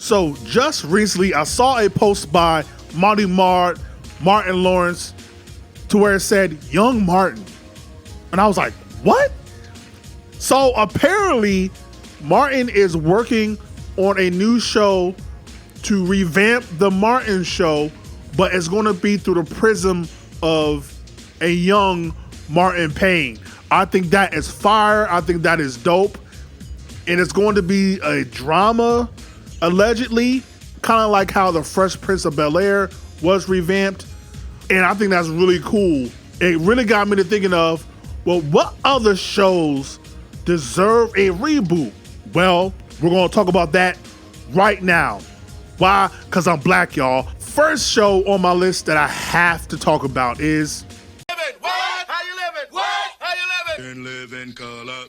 So just recently, I saw a post by Martin Lawrence, to where it said Young Martin. And I was like, what? So apparently Martin is working on a new show to revamp the Martin Show, but it's going to be through the prism of a young Martin Payne. I think that is fire. I think that is dope. And it's going to be a drama, allegedly, kind of like how the Fresh Prince of Bel-Air was revamped. And I think that's really cool. It really got me to thinking of, well, what other shows deserve a reboot? Well, we're going to talk about that right now. Why? Because I'm black, y'all. First show on my list that I have to talk about is... What? How you living? What? How you living? And live in color.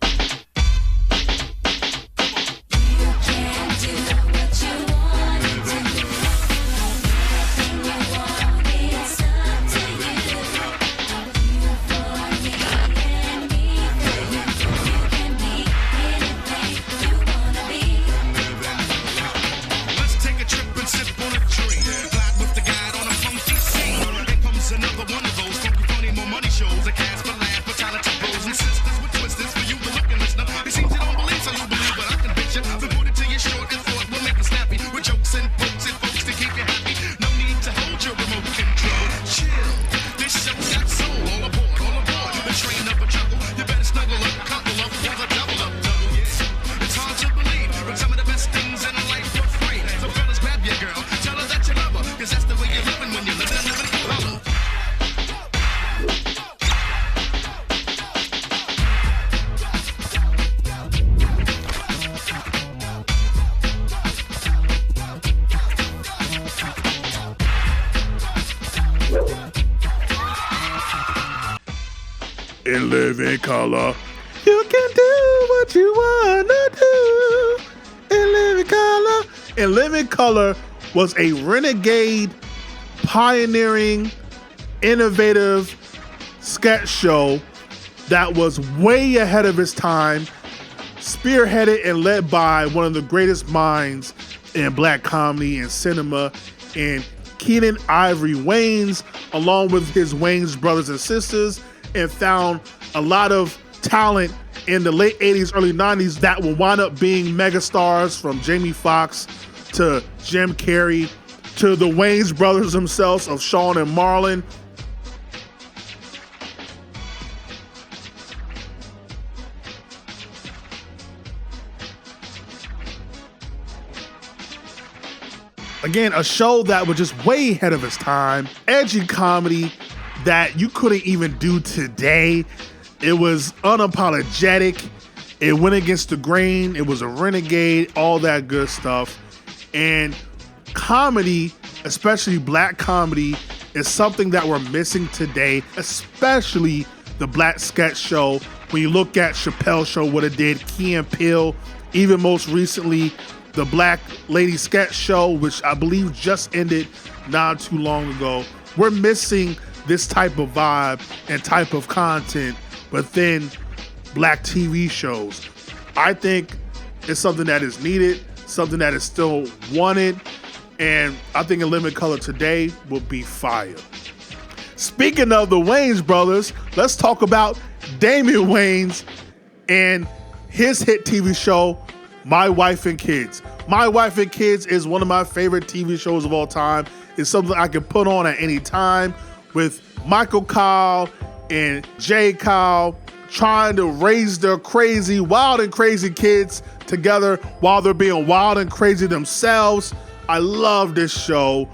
In living color, you can do what you wanna do. In living color. In living color was a renegade, pioneering, innovative sketch show that was way ahead of its time, spearheaded and led by one of the greatest minds in black comedy and cinema, and Keenen Ivory Wayans, along with his Wayans brothers and sisters, and found a lot of talent in the late 80s, early 90s that will wind up being megastars, from Jamie Foxx to Jim Carrey to the Wayans brothers themselves of Sean and Marlon. Again, a show that was just way ahead of its time, edgy comedy that you couldn't even do today. It was unapologetic. It went against the grain. It was a renegade, all that good stuff. And comedy, especially black comedy, is something that we're missing today, especially the black sketch show. When you look at Chappelle's Show, what it did, Key and Peele, even most recently, the Black Lady Sketch Show, which I believe just ended not too long ago. We're missing this type of vibe and type of content within black TV shows. I think it's something that is needed, something that is still wanted, and I think In Living Color today will be fire. Speaking of the Wayans brothers, let's talk about Damian Wayans and his hit TV show, My Wife and Kids. My Wife and Kids is one of my favorite TV shows of all time. It's something I can put on at any time, with Michael Kyle and Jay Kyle trying to raise their wild and crazy kids together while they're being wild and crazy themselves. I love this show.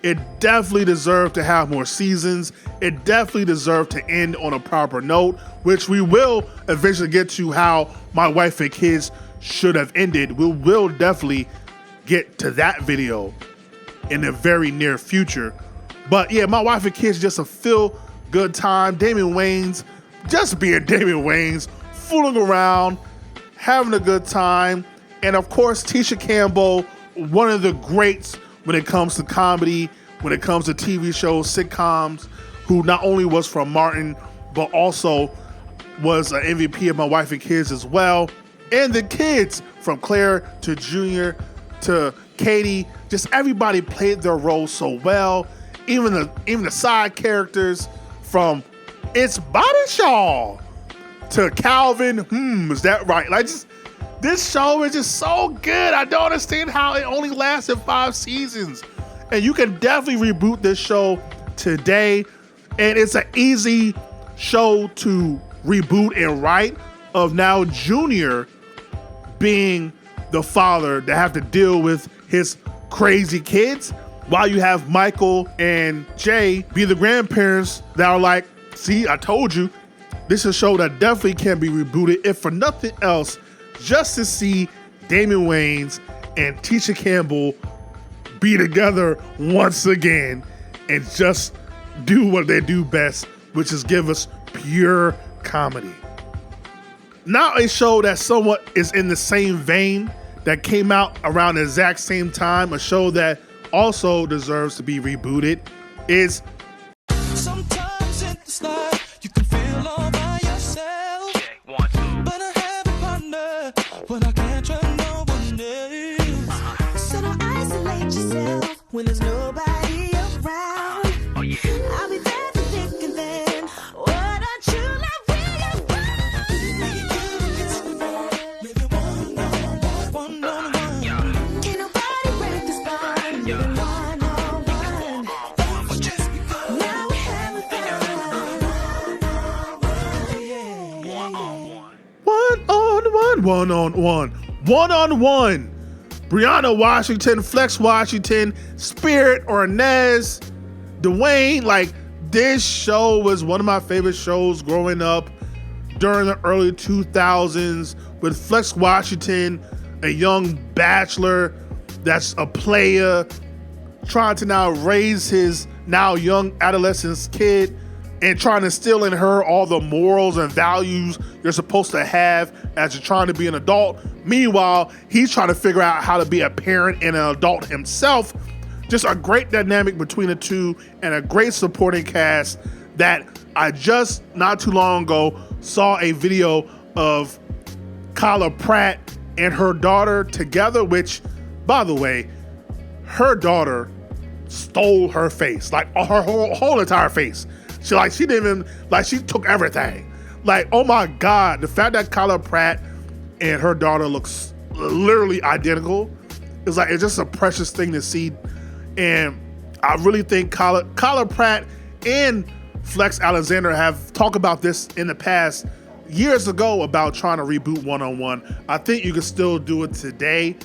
It definitely deserved to have more seasons. It definitely deserved to end on a proper note, which we will eventually get to how My Wife and Kids should have ended. We will definitely get to that video in the very near future. But yeah, My Wife and Kids, just a feel-good time. Damian Wayans, just being Damian Wayans, fooling around, having a good time. And of course, Tisha Campbell, one of the greats when it comes to comedy, when it comes to TV shows, sitcoms, who not only was from Martin, but also was an MVP of My Wife and Kids as well. And the kids, from Claire to Junior to Katie, just everybody played their role so well. Even the side characters, from It's Body Shaw to Calvin, is that right? Like, just this show is just so good. I don't understand how it only lasted 5 seasons. And you can definitely reboot this show today. And it's an easy show to reboot and write, of now Junior being the father that have to deal with his crazy kids, while you have Michael and Jay be the grandparents that are like, see, I told you. This is a show that definitely can be rebooted, if for nothing else, just to see Damon Wayans and Tisha Campbell be together once again and just do what they do best, which is give us pure comedy. Now a show that somewhat is in the same vein, that came out around the exact same time, a show that also deserves to be rebooted, is Sometimes in this life you can feel all by yourself. But I have a partner when I can't trust no one else. So don't isolate yourself when there's nobody around. I'll be there for thick and thin. What a true love will Maybe one-on-one. Can't nobody break this bond. Living one-on-one. Now we have one-on-one. Brianna Washington, Flex Washington, Spirit Ornez, Dwayne. Like, this show was one of my favorite shows growing up during the early 2000s, with Flex Washington, a young bachelor that's a player, trying to now raise his now young adolescent kid and trying to instill in her all the morals and values you're supposed to have as you're trying to be an adult. Meanwhile, he's trying to figure out how to be a parent and an adult himself. Just a great dynamic between the two, and a great supporting cast that I just not too long ago saw a video of Kyla Pratt and her daughter together, which, by the way, her daughter stole her face, like her whole entire face. She took everything. Like, oh my God, the fact that Kyla Pratt and her daughter looks literally identical, it's just a precious thing to see. And I really think Kyla Pratt and Flex Alexander have talked about this in the past, years ago, about trying to reboot one-on-one. I think you can still do it today.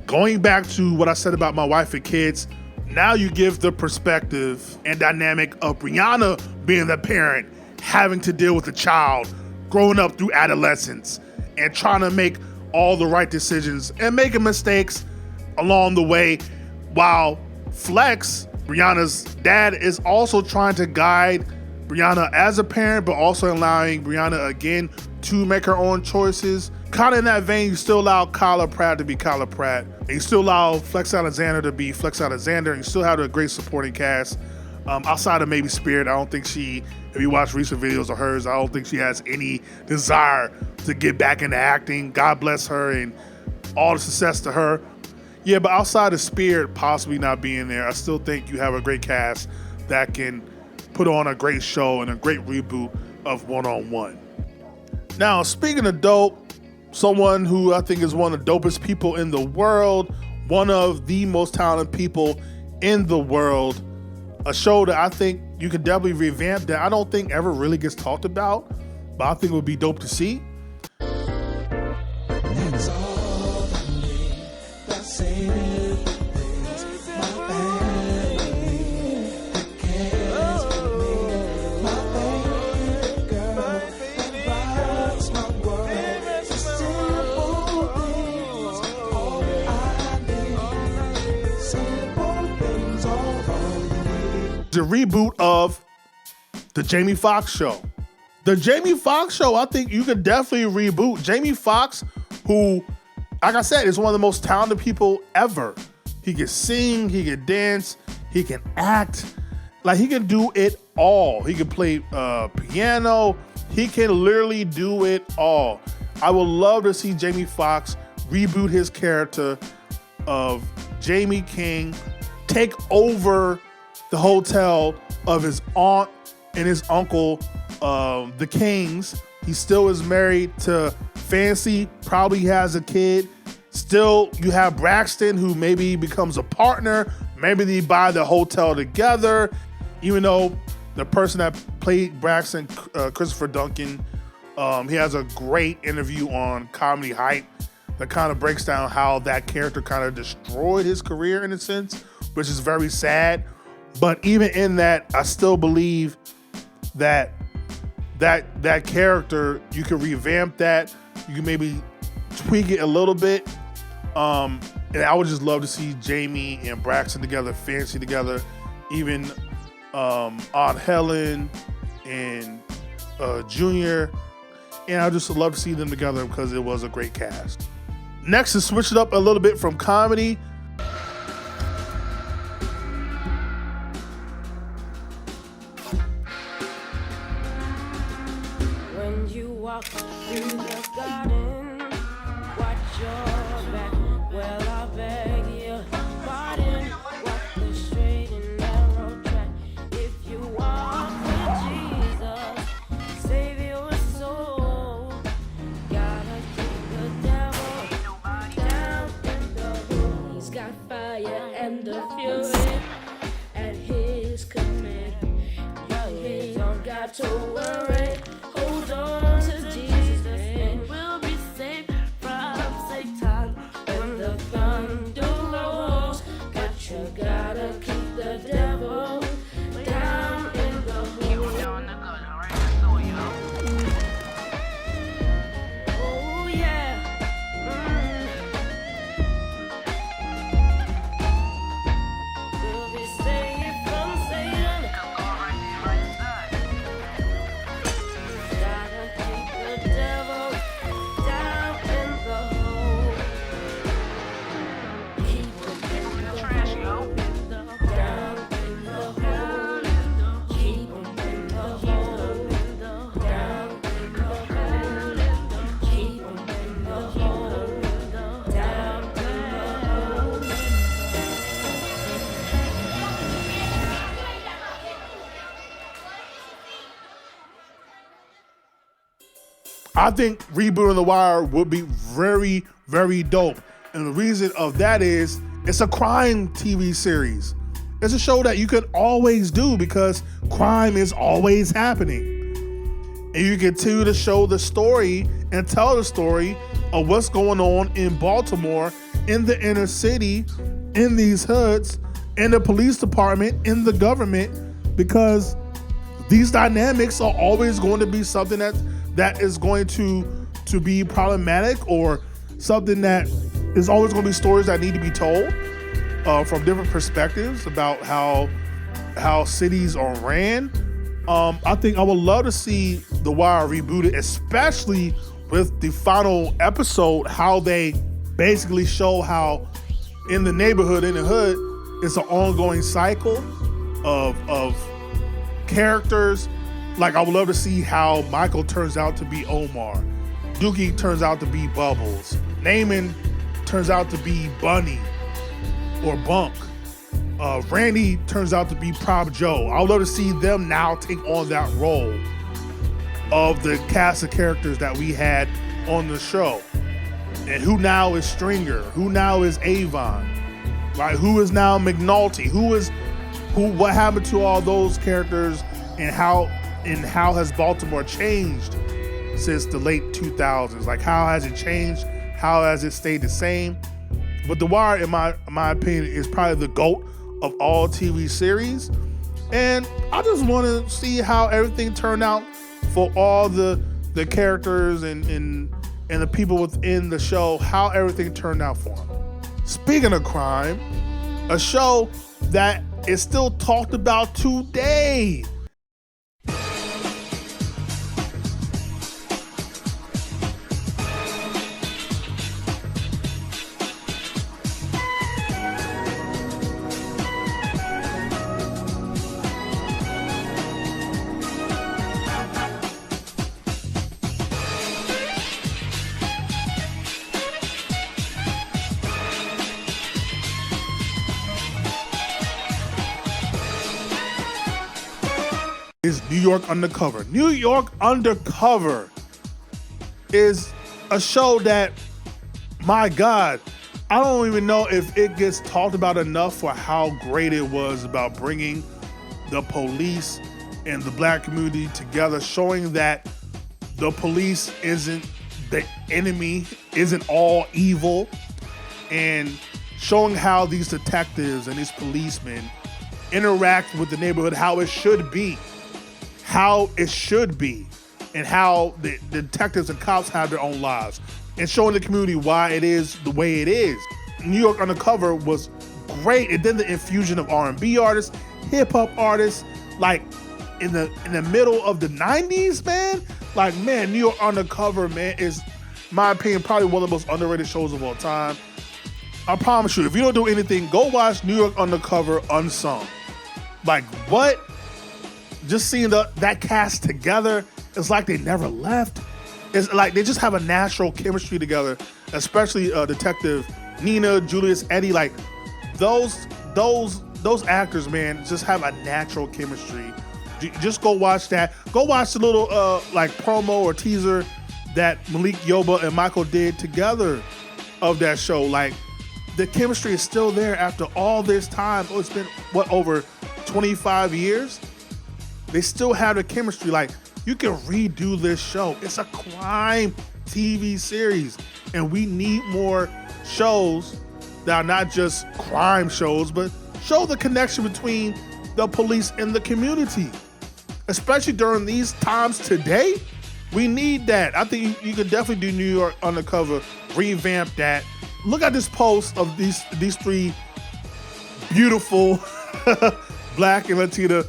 Going back to what I said about My Wife and Kids, now you give the perspective and dynamic of Brianna being the parent, having to deal with a child, growing up through adolescence, and trying to make all the right decisions and making mistakes along the way, while Flex, Brianna's dad, is also trying to guide Brianna as a parent, but also allowing Brianna again to make her own choices. Kind of in that vein, you still allow Kyla Pratt to be Kyla Pratt, and you still allow Flex Alexander to be Flex Alexander, and you still have a great supporting cast. Outside of maybe Spirit, I don't think if you watch recent videos of hers, I don't think she has any desire to get back into acting. God bless her and all the success to her. Yeah, but outside of Spirit possibly not being there, I still think you have a great cast that can put on a great show and a great reboot of one-on-one. Now, speaking of dope, someone who I think is one of the dopest people in the world, one of the most talented people in the world, a show that I think you can definitely revamp that I don't think ever really gets talked about, but I think it would be dope to see. That's all I need. That's saving things. My family that cares for me. My baby girl that rocks my world. The simple things, all I need. Simple things, all I need. The reboot of the Jamie Foxx show. The Jamie Foxx show, I think you could definitely reboot. Jamie Foxx, who, like I said, is one of the most talented people ever. He can sing, he can dance, he can act. Like, he can do it all. He can play piano. He can literally do it all. I would love to see Jamie Foxx reboot his character of Jamie King take over the hotel of his aunt and his uncle, the Kings. He still is married to Fancy, probably has a kid. Still, you have Braxton, who maybe becomes a partner. Maybe they buy the hotel together, even though the person that played Braxton, Christopher Duncan, he has a great interview on Comedy Hype that kind of breaks down how that character kind of destroyed his career in a sense, which is very sad. But even in that, I still believe that character, you can revamp that. You can maybe tweak it a little bit. And I would just love to see Jamie and Braxton together, Fancy together, even Aunt Helen and Junior. And I just love to see them together because it was a great cast. Next is switch it up a little bit from comedy. When you walk through the garden, watch your back. Well, I beg your pardon. Walk the straight and narrow track. If you walk with Jesus, save your soul. Gotta keep the devil down in the hole. He's got fire and the fury at his command. You don't got to worry. Hold on to Jesus and we'll be safe from Satan when the thunder rolls. But you gotta keep the devil down in the hole. Oh yeah. We'll be safe from Satan. Gotta keep the devil down in the hole. Keep him in the hole. Down in the hole. Keep him in the hole. Down in the hole. Keep him in the hole. Down in the hole. I think rebooting The Wire would be very, very dope. And the reason of that is it's a crime TV series. It's a show that you can always do because crime is always happening. And you continue to show the story and tell the story of what's going on in Baltimore, in the inner city, in these hoods, in the police department, in the government, because these dynamics are always going to be something that is going to be problematic, or something that is always going to be stories that need to be told from different perspectives about how cities are ran. I think I would love to see The Wire rebooted, especially with the final episode, how they basically show how in the neighborhood, in the hood, it's an ongoing cycle of characters. Like, I would love to see how Michael turns out to be Omar. Dookie turns out to be Bubbles. Naaman turns out to be Bunny or Bunk. Randy turns out to be Prop Joe. I would love to see them now take on that role of the cast of characters that we had on the show. And who now is Stringer? Who now is Avon? Right? Who is now McNulty? What happened to all those characters, and how has Baltimore changed since the late 2000s? Like, how has it changed? How has it stayed the same? But The Wire, in my opinion, is probably the GOAT of all TV series. And I just want to see how everything turned out for all the characters and the people within the show, how everything turned out for them. Speaking of crime, a show that is still talked about today. is New York Undercover. New York Undercover is a show that, my God, I don't even know if it gets talked about enough for how great it was about bringing the police and the black community together, showing that the police isn't the enemy, isn't all evil, and showing how these detectives and these policemen interact with the neighborhood, how it should be, and how the detectives and cops have their own lives, and showing the community why it is the way it is. New York Undercover was great. And then the infusion of R&B artists, hip hop artists, like in the middle of the 90s, man. Like, man, New York Undercover, man, is, in my opinion, probably one of the most underrated shows of all time. I promise you, if you don't do anything, go watch New York Undercover Unsung. Like, what? Just seeing that cast together, it's like they never left. It's like they just have a natural chemistry together, especially Detective Nina, Julius, Eddie. Like, those actors, man, just have a natural chemistry. Just go watch that. Go watch the little like promo or teaser that Malik Yoba and Michael did together of that show. Like, the chemistry is still there after all this time. Oh, it's been, what, over 25 years? They still have the chemistry. Like, you can redo this show. It's a crime TV series, and we need more shows that are not just crime shows, but show the connection between the police and the community. Especially during these times today, we need that. I think you could definitely do New York Undercover, revamp that. Look at this post of these three beautiful black and Latina,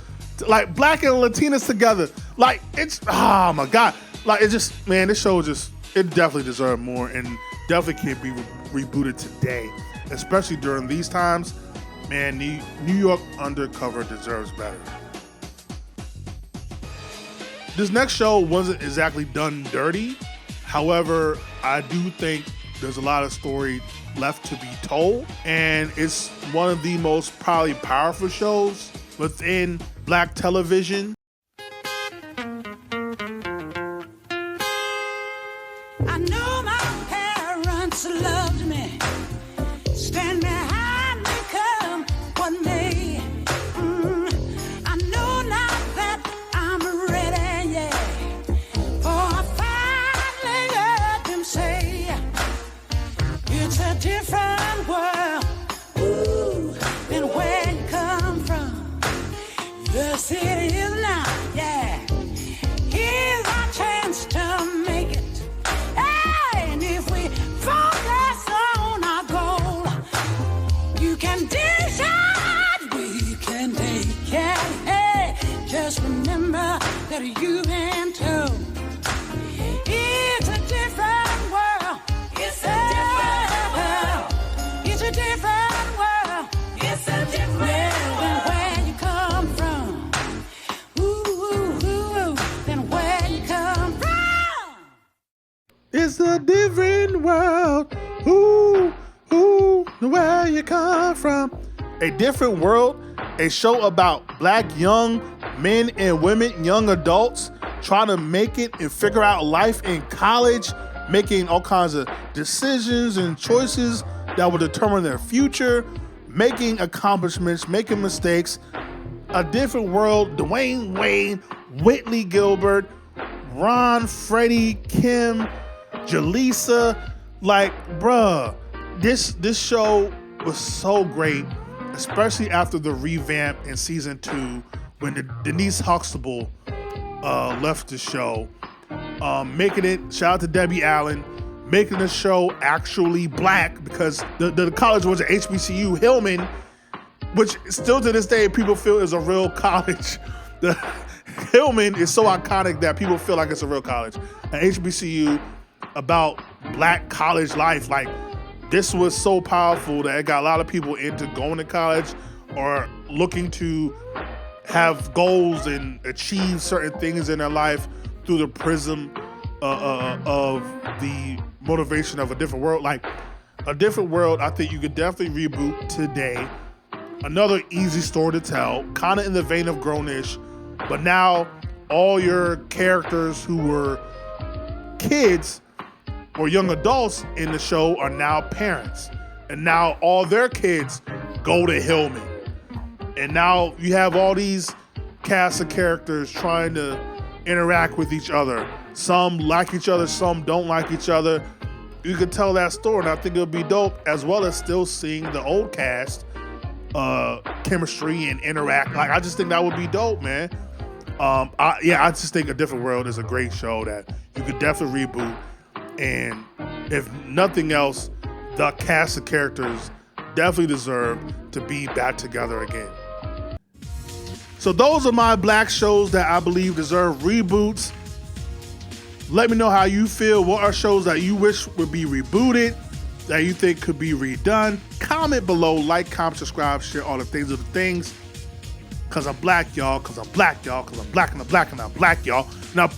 like black and Latinas together. Like, it's, oh my God. Like, it just, man, this show just, it definitely deserved more and definitely can't be rebooted today, especially during these times. Man, New York Undercover deserves better. This next show wasn't exactly done dirty. However, I do think there's a lot of story left to be told, and it's one of the most probably powerful shows within black television. I know my parents loved me, stand behind me come what may. I know now that I'm ready, yeah, for I finally heard them say it's a different world, ooh, than where you come from. Yes, it is now, yeah. Here's our chance to make it. And if we focus on our goal, you can decide, we can take it. Hey, just remember that you've been told it's a different world. It's a different world. It's a different world. It's a different world than where you come from. Ooh, than where you come from. It's a different world. Where you come from. A Different World, a show about black young men and women, young adults, trying to make it and figure out life in college, making all kinds of decisions and choices that will determine their future, making accomplishments, making mistakes. A Different World, Dwayne Wayne, Whitley Gilbert, Ron, Freddie, Kim, Jaleesa. Like, bruh, this show was so great, especially after the revamp in season 2 when Denise Huxtable left the show, making it, shout out to Debbie Allen, making the show actually black, because the college was at HBCU Hillman, which still to this day people feel is a real college. The Hillman is so iconic that people feel like it's a real college. An HBCU about black college life. Like, this was so powerful that it got a lot of people into going to college or looking to have goals and achieve certain things in their life through the prism of the motivation of A Different World. Like, A Different World, I think you could definitely reboot today. Another easy story to tell, kind of in the vein of Grownish, But now all your characters who were kids or young adults in the show are now parents. And now all their kids go to Hillman. And now you have all these cast of characters trying to interact with each other. Some like each other, some don't like each other. You could tell that story, and I think it would be dope, as well as still seeing the old cast chemistry and interact. Like, I just think that would be dope, man. I just think A Different World is a great show that you could definitely reboot. And if nothing else, the cast of characters definitely deserve to be back together again. So those are my black shows that I believe deserve reboots. Let me know how you feel. What are shows that you wish would be rebooted, that you think could be redone? Comment below, like, comment, subscribe, share all the things of the things. Cause I'm black, y'all. Cause I'm black, y'all. Cause I'm black and I'm black and I'm black, y'all. Now,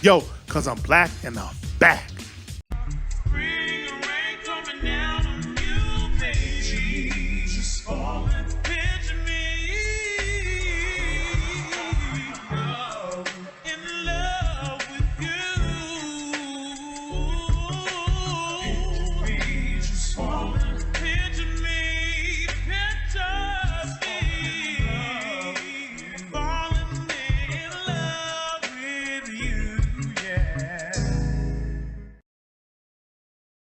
yo, cause I'm black and I'm back.